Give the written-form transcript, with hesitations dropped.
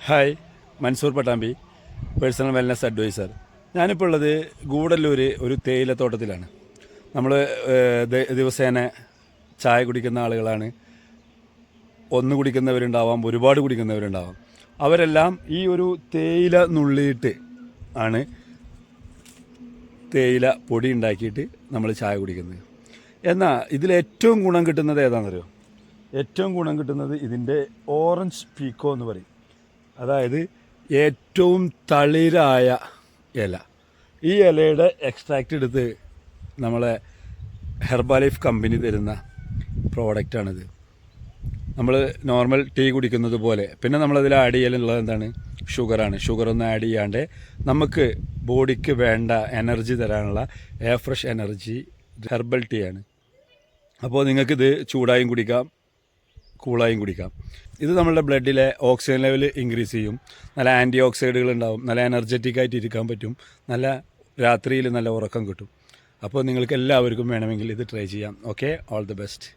Hi, Mansoor Pattambi, personal wellness adviser. ഞാനിപ്പോൾ ഉള്ളത് ഗൂഡല്ലൂർ ഒരു തേയിലത്തോട്ടത്തിലാണ്. നമ്മൾ ദിവസേന ചായ കുടിക്കുന്ന ആളുകളാണ്. ഒന്ന് കുടിക്കുന്നവരുണ്ടാവാം, ഒരുപാട് കുടിക്കുന്നവരുണ്ടാവാം. അവരെല്ലാം ഈ ഒരു തേയില നുള്ളിയിട്ട് ആണ് തേയില പൊടി ഉണ്ടാക്കിയിട്ട് നമ്മൾ ചായ കുടിക്കുന്നത്. എന്നാൽ ഇതിലേറ്റവും ഗുണം കിട്ടുന്നത് ഏതാണെന്നറിയോ? ഏറ്റവും ഗുണം കിട്ടുന്നത് ഇതിൻ്റെ ഓറഞ്ച് പീക്കോ എന്ന് പറയും. അതായത് ഏറ്റവും തളിരായ ഇല. ഈ ഇലയുടെ എക്സ്ട്രാക്റ്റ് എടുത്ത് നമ്മളെ ഹെർബാലൈഫ് കമ്പനി തരുന്ന പ്രോഡക്റ്റാണിത്. നമ്മൾ നോർമൽ ടീ കുടിക്കുന്നത് പോലെ. പിന്നെ നമ്മളതിൽ ആഡ് ചെയ്യാനുള്ളത് എന്താണ്? ഷുഗറാണ്. ഷുഗറൊന്നും ആഡ് ചെയ്യാണ്ട് നമുക്ക് ബോഡിക്ക് വേണ്ട എനർജി തരാനുള്ള air fresh energy herbal tea ആണ്. അപ്പോൾ നിങ്ങൾക്കിത് ചൂടായും കുടിക്കാം, കൂളായും കുടിക്കാം. ഇത് നമ്മളുടെ ബ്ലഡിലെ ഓക്സിജൻ ലെവൽ ഇൻക്രീസ് ചെയ്യും. നല്ല ആൻറ്റി ഓക്സൈഡുകൾ ഉണ്ടാവും. നല്ല എനർജറ്റിക് ആയിട്ട് ഇരിക്കാൻ പറ്റും. നല്ല രാത്രിയിൽ നല്ല ഉറക്കം കിട്ടും. അപ്പോൾ നിങ്ങൾക്ക് എല്ലാവർക്കും വേണമെങ്കിൽ ഇത് ട്രൈ ചെയ്യാം. Okay, all the best.